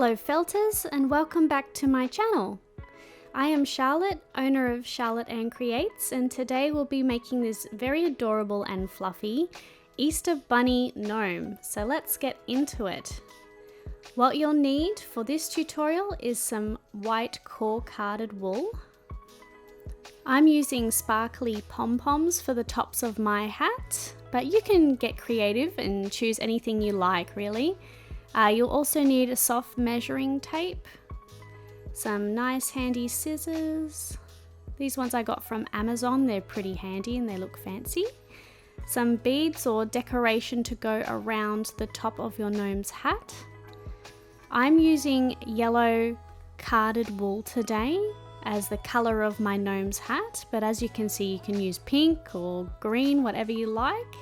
Hello felters, and welcome back to my channel. I am Charlotte, owner of Charlotte Ann Creates, and today we'll be making this very adorable and fluffy Easter Bunny gnome. So let's get into it. What you'll need for this tutorial is some white core carded wool. I'm using sparkly pom-poms for the tops of my hat, but you can get creative and choose anything you like really. You'll also need a soft measuring tape, some nice handy scissors. These ones I got from Amazon, they're pretty handy and they look fancy. Some beads or decoration to go around the top of your gnome's hat. I'm using yellow carded wool today as the color of my gnome's hat, but as you can see, you can use pink or green, whatever you like.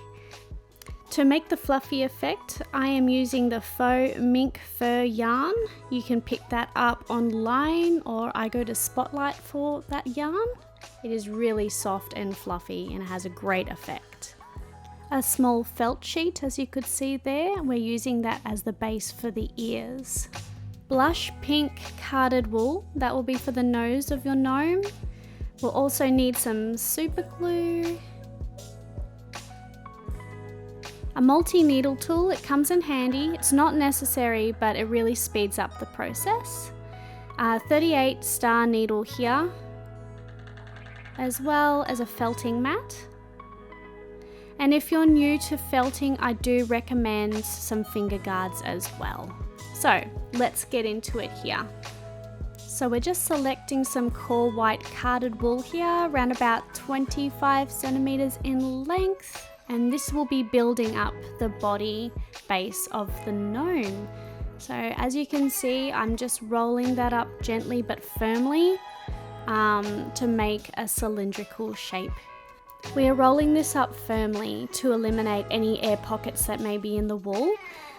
To make the fluffy effect, I am using the faux mink fur yarn. You can pick that up online, or I go to Spotlight for that yarn. It is really soft and fluffy and has a great effect. A small felt sheet, as you could see there, we're using that as the base for the ears. Blush pink carded wool, that will be for the nose of your gnome. We'll also need some super glue. A multi-needle tool, it comes in handy. It's not necessary, but it really speeds up the process. 38 star needle here, as well as a felting mat. And if you're new to felting, I do recommend some finger guards as well. So let's get into it here. So we're just selecting some core white carded wool here, around about 25 centimeters in length. And this will be building up the body base of the gnome. So as you can see, I'm just rolling that up gently but firmly to make a cylindrical shape. We are rolling this up firmly to eliminate any air pockets that may be in the wool.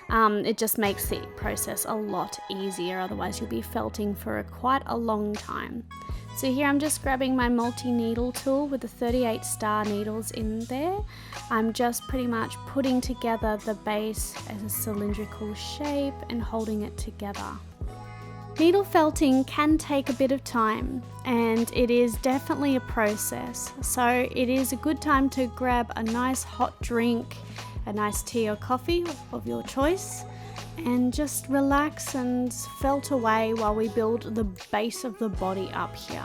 It just makes the process a lot easier, otherwise you'll be felting for quite a long time. So here I'm just grabbing my multi-needle tool with the 38 star needles in there. I'm just pretty much putting together the base as a cylindrical shape and holding it together. Needle felting can take a bit of time, and it is definitely a process. So it is a good time to grab a nice hot drink, a nice tea or coffee of your choice, and just relax and felt away while we build the base of the body up here.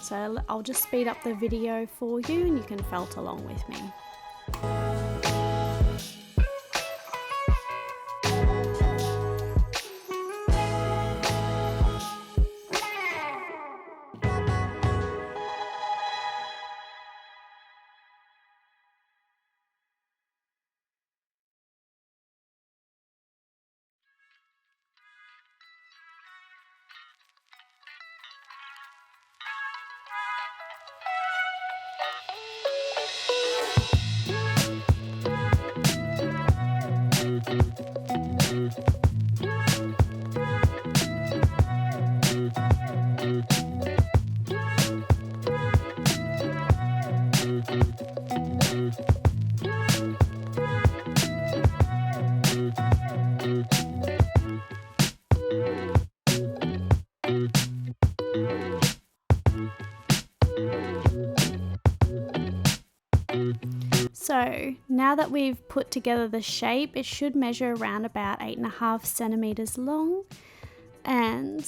So I'll just speed up the video for you and you can felt along with me. So now that we've put together the shape, it should measure around about 8.5 centimeters long and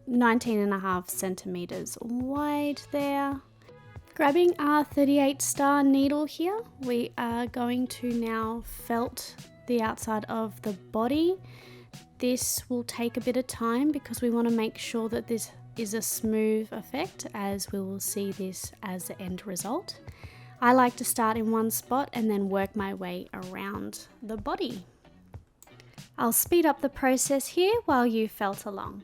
19.5 centimeters wide there. Grabbing our 38 star needle here, we are going to now felt the outside of the body. This will take a bit of time because we want to make sure that this is a smooth effect, as we will see this as the end result. I like to start in one spot and then work my way around the body. I'll speed up the process here while you felt along.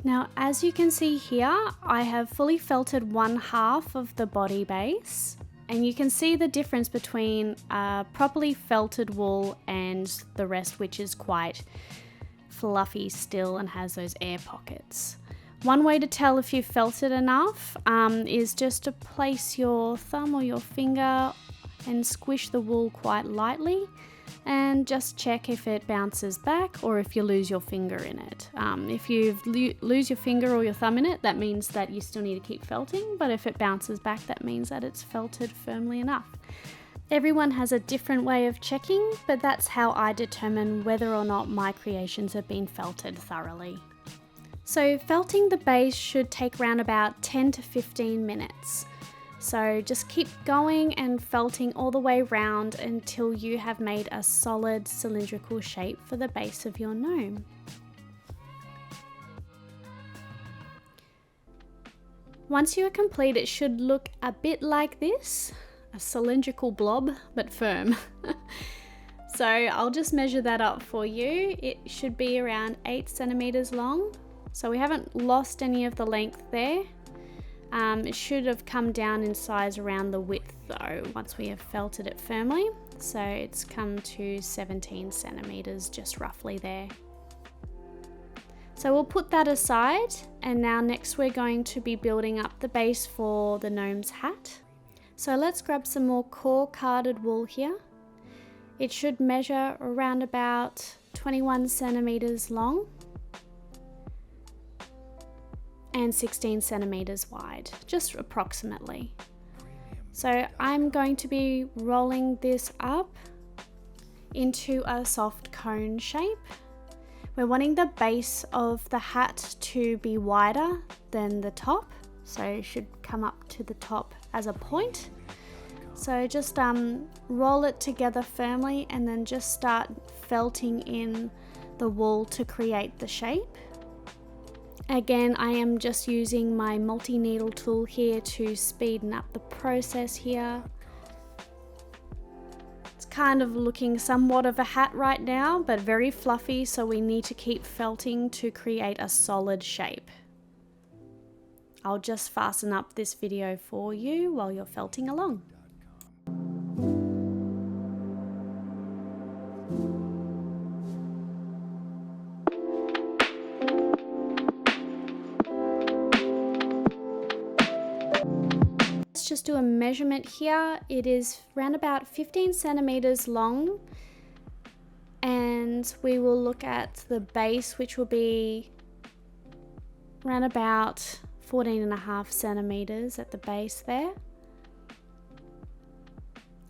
Now, as you can see here, I have fully felted one half of the body base, and you can see the difference between properly felted wool and the rest, which is quite fluffy still and has those air pockets. One way to tell if you've felted enough is just to place your thumb or your finger and squish the wool quite lightly, and just check if it bounces back or if you lose your finger in it. If you lose your finger or your thumb in it, that means that you still need to keep felting, but if it bounces back, that means that it's felted firmly enough. Everyone has a different way of checking, but that's how I determine whether or not my creations have been felted thoroughly. So felting the base should take around about 10 to 15 minutes. So just keep going and felting all the way around until you have made a solid cylindrical shape for the base of your gnome. Once you are complete, it should look a bit like this, a cylindrical blob, but firm. So I'll just measure that up for you. It should be around 8 centimeters long. So we haven't lost any of the length there. It should have come down in size around the width though, once we have felted it firmly. So it's come to 17 centimeters, just roughly there. So we'll put that aside, and now next we're going to be building up the base for the gnome's hat. So let's grab some more core carded wool here. It should measure around about 21 centimeters long and 16 centimeters wide, just approximately. So I'm going to be rolling this up into a soft cone shape. We're wanting the base of the hat to be wider than the top, so it should come up to the top as a point. So just roll it together firmly and then just start felting in the wool to create the shape. Again, I am just using my multi-needle tool here to speeden up the process here. It's kind of looking somewhat of a hat right now, but very fluffy, so we need to keep felting to create a solid shape. I'll just fasten up this video for you while you're felting along. Just do a measurement here. It is around about 15 centimeters long, and we will look at the base, which will be around about 14.5 centimeters at the base there,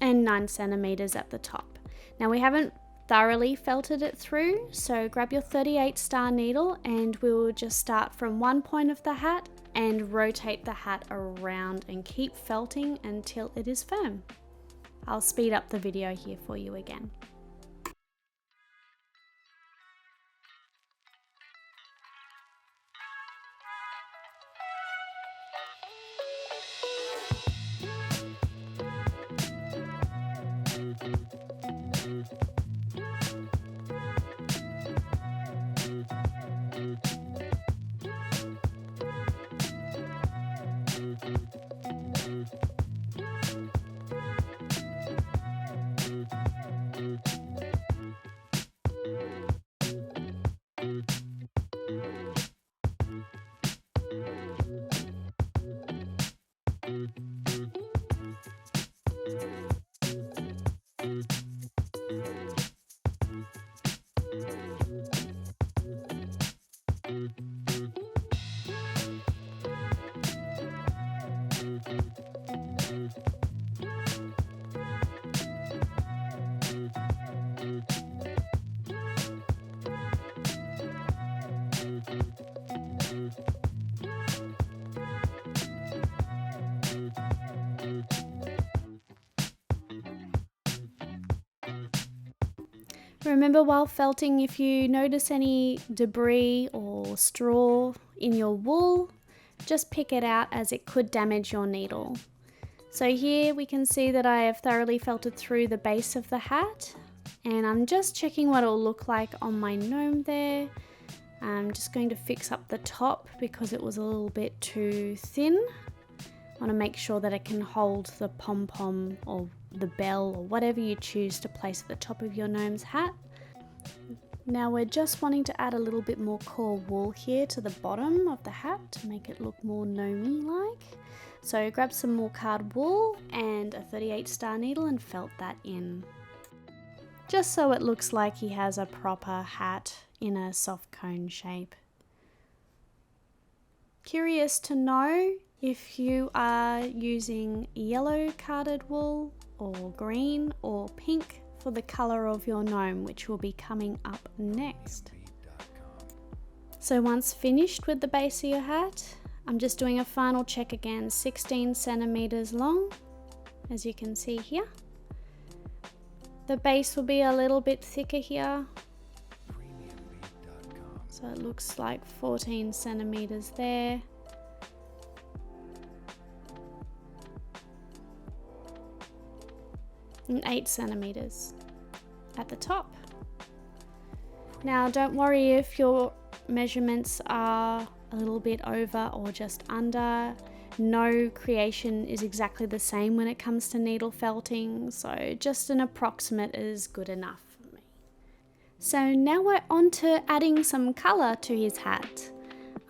and 9 centimeters at the top. Now we haven't thoroughly felted it through, so grab your 38 star needle and we'll just start from one point of the hat and rotate the hat around and keep felting until it is firm. I'll speed up the video here for you again. Remember while felting, if you notice any debris or straw in your wool, just pick it out as it could damage your needle. So here we can see that I have thoroughly felted through the base of the hat, and I'm just checking what it'll look like on my gnome there. I'm just going to fix up the top because it was a little bit too thin. I want to make sure that it can hold the pom-pom or the bell or whatever you choose to place at the top of your gnome's hat. Now we're just wanting to add a little bit more core wool here to the bottom of the hat to make it look more gnomey like. So grab some more card wool and a 38 star needle and felt that in. Just so it looks like he has a proper hat in a soft cone shape. Curious to know if you are using yellow carded wool or green or pink for the color of your gnome, which will be coming up next. So once finished with the base of your hat, I'm just doing a final check again, 16 centimeters long, as you can see here. The base will be a little bit thicker here, so it looks like 14 centimeters there. And 8 centimeters at the top. Now don't worry if your measurements are a little bit over or just under. No creation is exactly the same when it comes to needle felting, so just an approximate is good enough for me. So now we're on to adding some colour to his hat.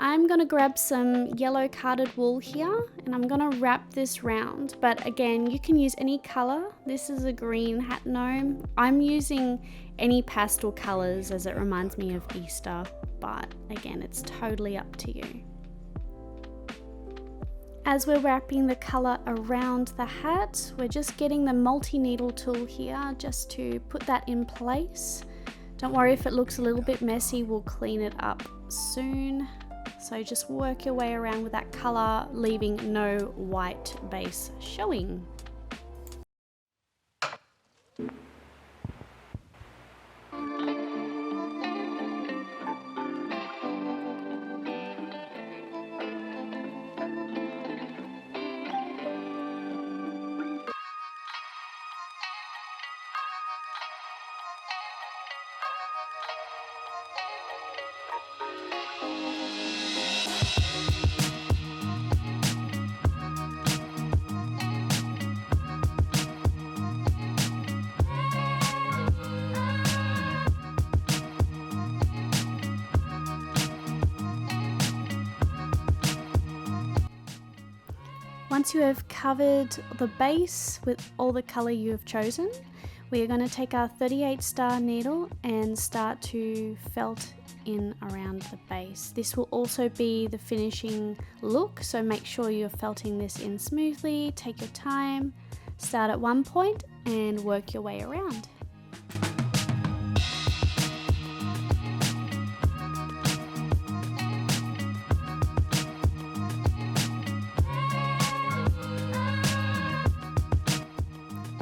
I'm going to grab some yellow carded wool here and I'm going to wrap this round, but again you can use any colour. This is a green hat gnome. I'm using any pastel colours as it reminds me of Easter, but again it's totally up to you. As we're wrapping the colour around the hat, we're just getting the multi-needle tool here just to put that in place. Don't worry if it looks a little bit messy, we'll clean it up soon. So just work your way around with that colour, leaving no white base showing. Once you have covered the base with all the colour you have chosen, we are going to take our 38 star needle and start to felt in around the base. This will also be the finishing look, so make sure you're felting this in smoothly, take your time, start at one point and work your way around.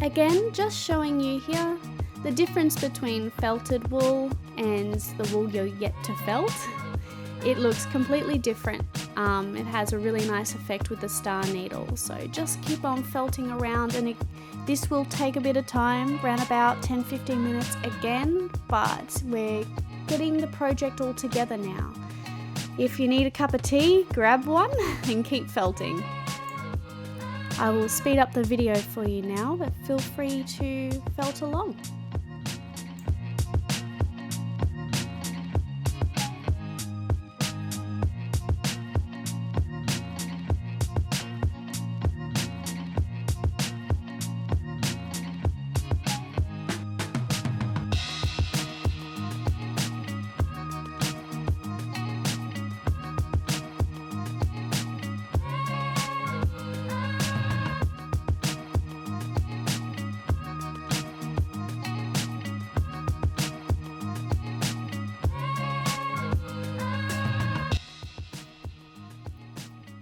Again, just showing you here the difference between felted wool and the wool you're yet to felt. It looks completely different. It has a really nice effect with the star needle, so just keep on felting around, and this will take a bit of time, around about 10-15 minutes again, but we're getting the project all together now. If you need a cup of tea, grab one and keep felting. I will speed up the video for you now, but feel free to felt along.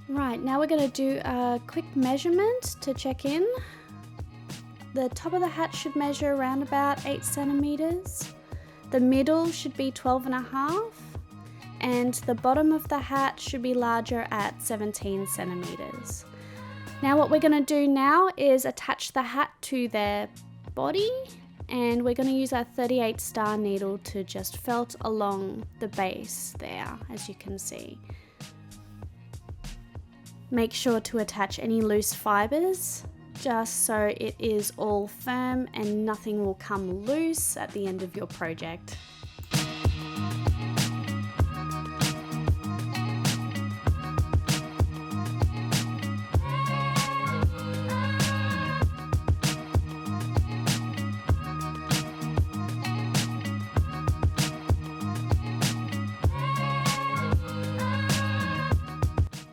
Right, now we're going to do a quick measurement to check in. The top of the hat should measure around about 8 centimeters. The middle should be 12.5, and the bottom of the hat should be larger at 17 centimeters. Now what we're going to do now is attach the hat to their body, and we're going to use our 38 star needle to just felt along the base there, as you can see. Make sure to attach any loose fibers just so it is all firm and nothing will come loose at the end of your project.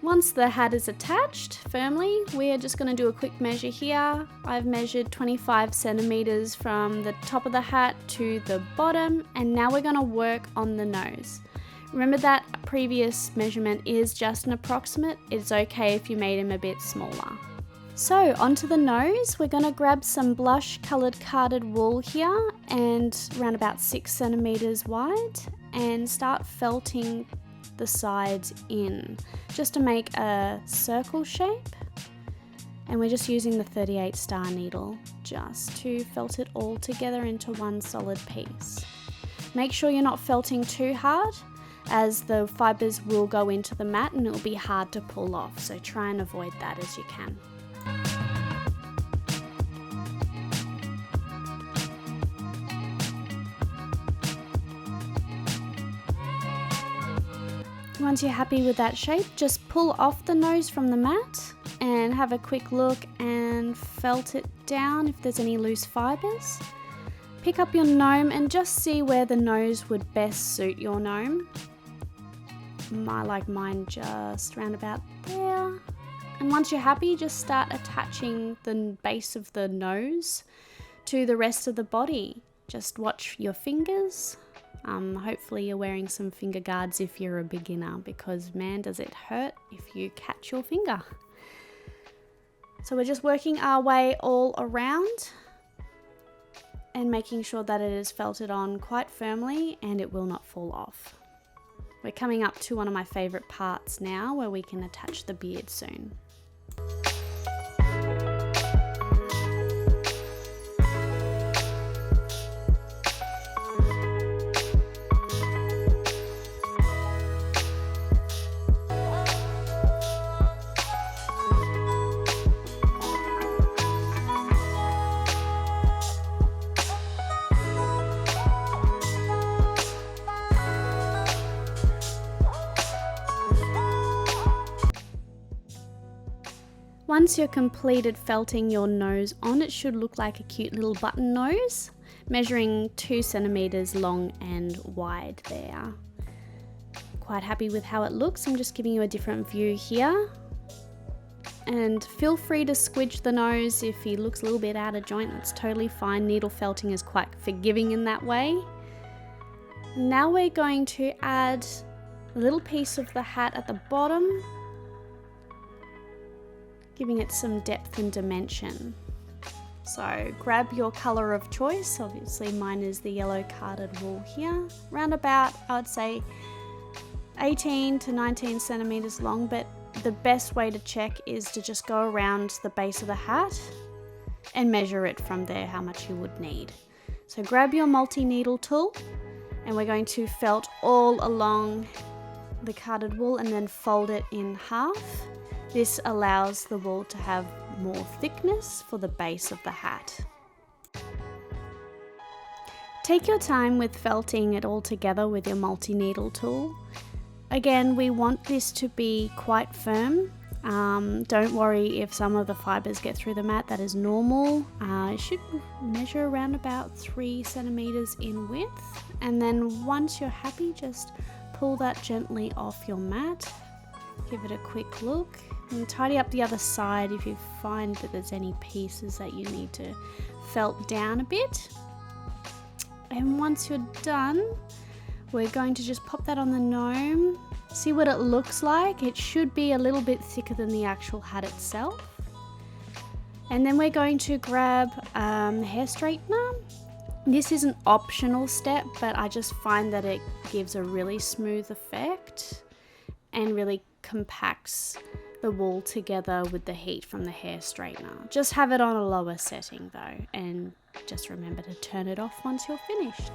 Once the hat is attached firmly, we are just going to do a quick measure here. I've measured 25 centimeters from the top of the hat to the bottom, and now we're going to work on the nose. Remember that previous measurement is just an approximate. It's okay if you made him a bit smaller. So onto the nose, we're going to grab some blush colored carded wool here, and around about 6 centimeters wide, and start felting the sides in just to make a circle shape, and we're just using the 38 star needle just to felt it all together into one solid piece. Make sure you're not felting too hard, as the fibers will go into the mat and it will be hard to pull off, so try and avoid that as you can. Once you're happy with that shape, just pull off the nose from the mat and have a quick look and felt it down if there's any loose fibers. Pick up your gnome and just see where the nose would best suit your gnome. I like mine just round about there. And once you're happy, just start attaching the base of the nose to the rest of the body. Just watch your fingers. Hopefully you're wearing some finger guards if you're a beginner, because man does it hurt if you catch your finger. So we're just working our way all around and making sure that it is felted on quite firmly and it will not fall off. We're coming up to one of my favorite parts now, where we can attach the beard soon. Once you're completed felting your nose on, it should look like a cute little button nose, measuring 2 centimeters long and wide there. Quite happy with how it looks. I'm just giving you a different view here. And feel free to squidge the nose if he looks a little bit out of joint. That's totally fine. Needle felting is quite forgiving in that way. Now we're going to add a little piece of the hat at the bottom, giving it some depth and dimension. So grab your color of choice. Obviously mine is the yellow carded wool here. Round about, I would say 18 to 19 centimeters long, but the best way to check is to just go around the base of the hat and measure it from there how much you would need. So grab your multi-needle tool, and we're going to felt all along the carded wool and then fold it in half. This allows the wool to have more thickness for the base of the hat. Take your time with felting it all together with your multi-needle tool. Again, we want this to be quite firm. Don't worry if some of the fibers get through the mat, that is normal. It should measure around about 3 centimeters in width. And then once you're happy, just pull that gently off your mat. Give it a quick look and tidy up the other side if you find that there's any pieces that you need to felt down a bit. And once you're done, we're going to just pop that on the gnome. See what it looks like. It should be a little bit thicker than the actual hat itself. And then we're going to grab a hair straightener This is an optional step, but I just find that it gives a really smooth effect and really compacts the wool together with the heat from the hair straightener. Just have it on a lower setting though, and just remember to turn it off once you're finished.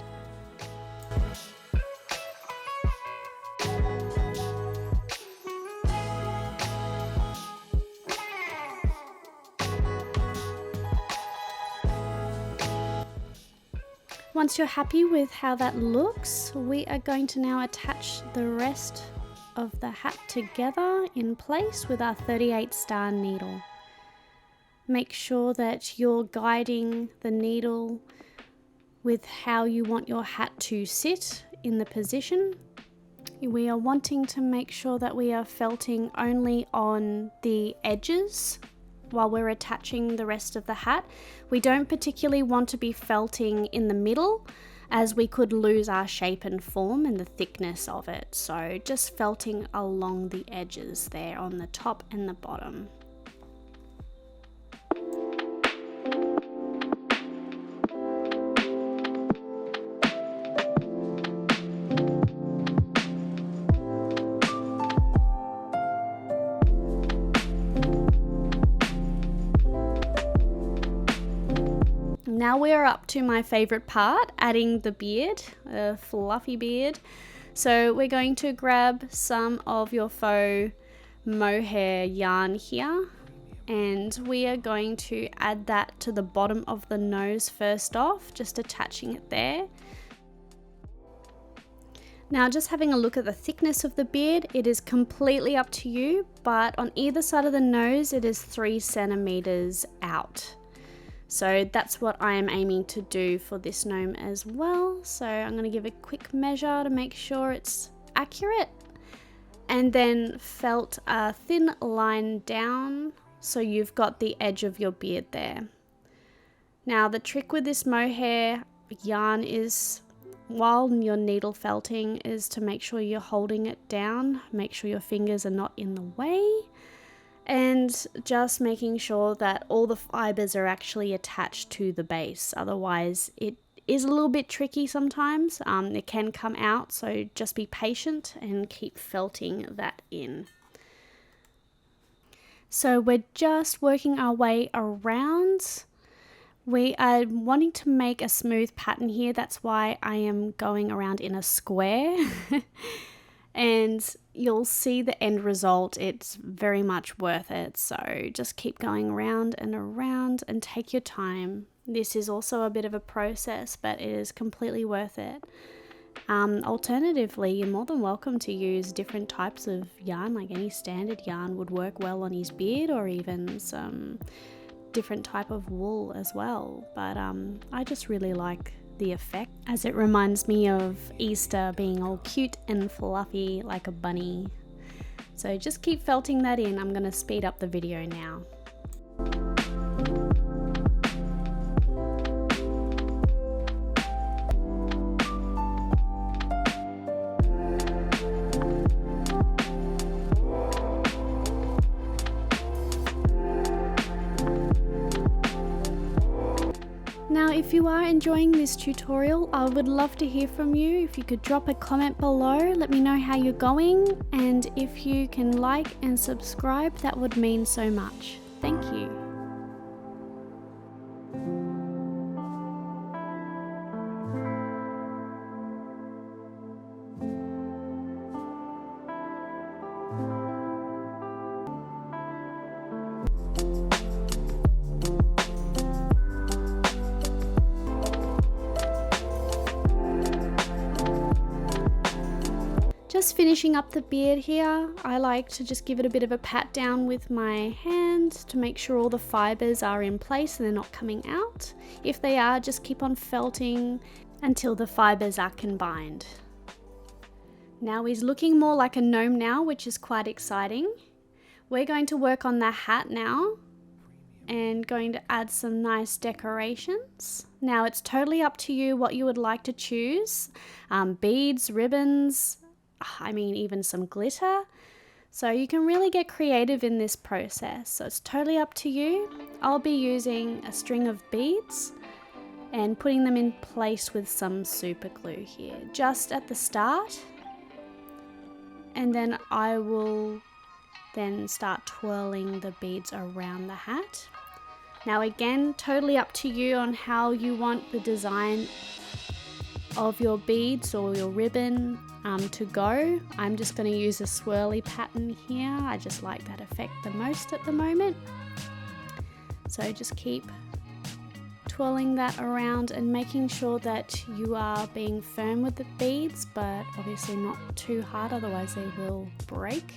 Once you're happy with how that looks, we are going to now attach the rest of the hat together in place with our 38 star needle. Make sure that you're guiding the needle with how you want your hat to sit in the position. We are wanting to make sure that we are felting only on the edges while we're attaching the rest of the hat. We don't particularly want to be felting in the middle, as we could lose our shape and form and the thickness of it. So just felting along the edges there on the top and the bottom. Now we are up to my favorite part, adding the beard, a fluffy beard. So we're going to grab some of your faux mohair yarn here, and we are going to add that to the bottom of the nose first off, just attaching it there. Now just having a look at the thickness of the beard, it is completely up to you, but on either side of the nose it is 3 centimeters out. So that's what I am aiming to do for this gnome as well. So I'm going to give a quick measure to make sure it's accurate, and then felt a thin line down so you've got the edge of your beard there. Now the trick with this mohair yarn is, while you're needle felting, is to make sure you're holding it down, make sure your fingers are not in the way, and just making sure that all the fibers are actually attached to the base. Otherwise it is a little bit tricky sometimes. It can come out, so just be patient and keep felting that in. So we're just working our way around. We are wanting to make a smooth pattern here, that's why I am going around in a square. And you'll see the end result, it's very much worth it. So just keep going around and take your time. This is also a bit of a process, but it is completely worth it. Alternatively, you're more than welcome to use different types of yarn, like any standard yarn would work well on his beard, or even some different type of wool as well. But I just really like the effect, as it reminds me of Easter being all cute and fluffy like a bunny. So just keep felting that in. I'm going to speed up the video now. Now, if you are enjoying this tutorial, I would love to hear from you. If you could drop a comment below, let me know how you're going, and if you can like and subscribe, that would mean so much. Thank you. Just finishing up the beard here, I like to just give it a bit of a pat down with my hand to make sure all the fibers are in place and they're not coming out. If they are, just keep on felting until the fibers are combined. Now he's looking more like a gnome now, which is quite exciting. We're going to work on the hat now and going to add some nice decorations. Now it's totally up to you what you would like to choose. Beads, ribbons, I mean even some glitter. So you can really get creative in this process. So it's totally up to you. I'll be using a string of beads and putting them in place with some super glue here, just at the start. And then I will then start twirling the beads around the hat. Now again, totally up to you on how you want the design of your beads or your ribbon to go. I'm just going to use a swirly pattern here. I just like that effect the most at the moment. So just keep twirling that around and making sure that you are being firm with the beads, but obviously not too hard, otherwise they will break.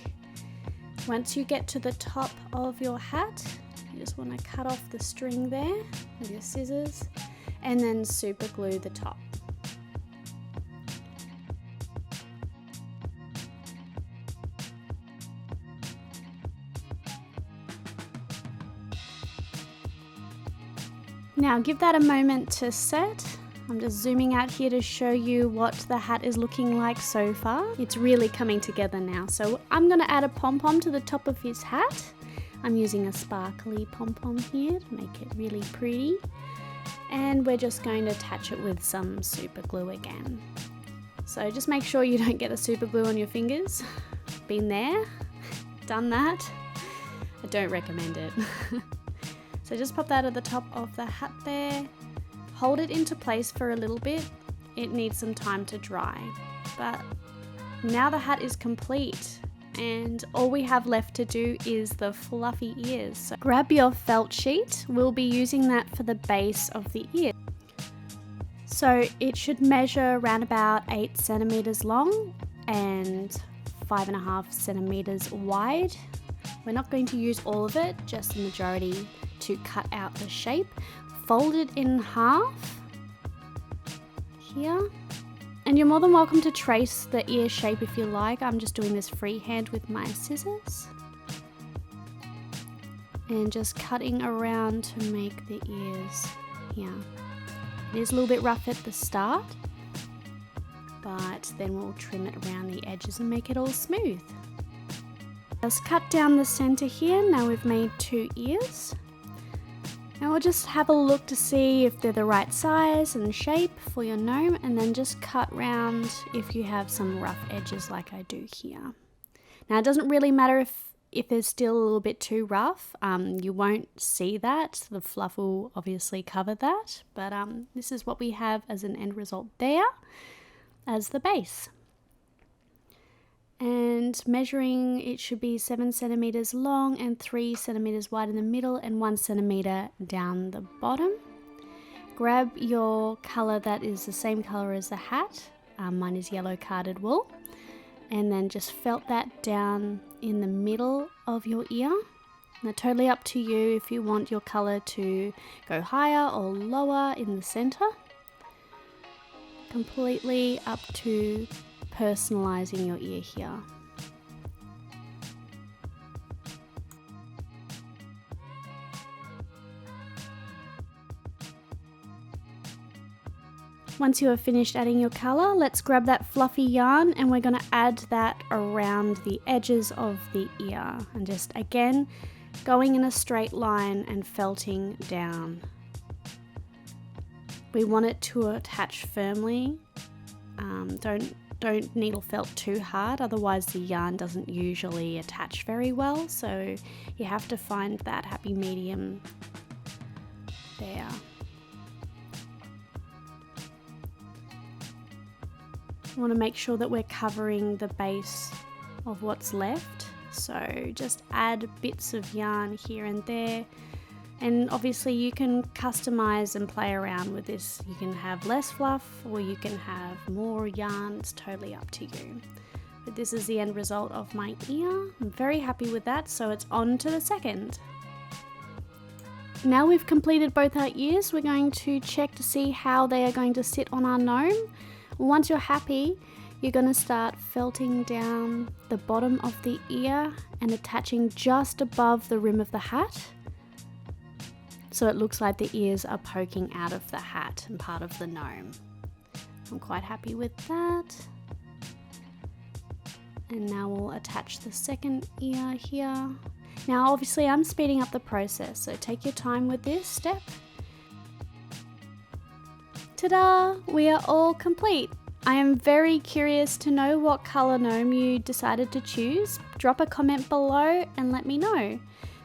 Once you get to the top of your hat, you just want to cut off the string there with your scissors and then super glue the top. Now give that a moment to set. I'm just zooming out here to show you what the hat is looking like so far. It's really coming together now. So I'm going to add a pom-pom to the top of his hat. I'm using a sparkly pom-pom here to make it really pretty. And we're just going to attach it with some super glue again. So just make sure you don't get the super glue on your fingers. Been there, done that. I don't recommend it. So just pop that at the top of the hat there. Hold it into place for a little bit. It needs some time to dry. But now the hat is complete and all we have left to do is the fluffy ears. So grab your felt sheet. We'll be using that for the base of the ear. So it should measure around about 8 centimeters long and 5.5 centimeters wide. We're not going to use all of it, just the majority to cut out the shape. Fold it in half here, and you're more than welcome to trace the ear shape if you like. I'm just doing this freehand with my scissors and just cutting around to make the ears here. It is a little bit rough at the start, but then we'll trim it around the edges and make it all smooth. Let's cut down the center here. Now we've made 2 ears. Now we'll just have a look to see if they're the right size and shape for your gnome, and then just cut round if you have some rough edges like I do here. Now it doesn't really matter if they're still a little bit too rough. You won't see that. The fluff will obviously cover that, but this is what we have as an end result there as the base. And measuring, it should be 7 centimeters long and 3 centimeters wide in the middle and 1 centimeter down the bottom. Grab your color that is the same color as the hat. Mine is yellow carded wool. And then just felt that down in the middle of your ear. Now totally up to you if you want your color to go higher or lower in the center. Completely up to personalizing your ear here. Once you have finished adding your color, let's grab that fluffy yarn and we're going to add that around the edges of the ear, and just again going in a straight line and felting down. We want it to attach firmly. Don't needle felt too hard, otherwise the yarn doesn't usually attach very well, so you have to find that happy medium there. We want to make sure that we're covering the base of what's left, so just add bits of yarn here and there. And obviously you can customize and play around with this. You can have less fluff or you can have more yarn. It's totally up to you. But this is the end result of my ear. I'm very happy with that, so it's on to the second. Now we've completed both our ears, we're going to check to see how they are going to sit on our gnome. Once you're happy, you're going to start felting down the bottom of the ear and attaching just above the rim of the hat. So it looks like the ears are poking out of the hat and part of the gnome. I'm quite happy with that. And now we'll attach the second ear here. Now obviously I'm speeding up the process, so take your time with this step. Ta-da! We are all complete. I am very curious to know what colour gnome you decided to choose. Drop a comment below and let me know.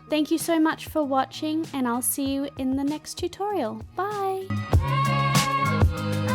Thank you so much for watching, and I'll see you in the next tutorial. Bye!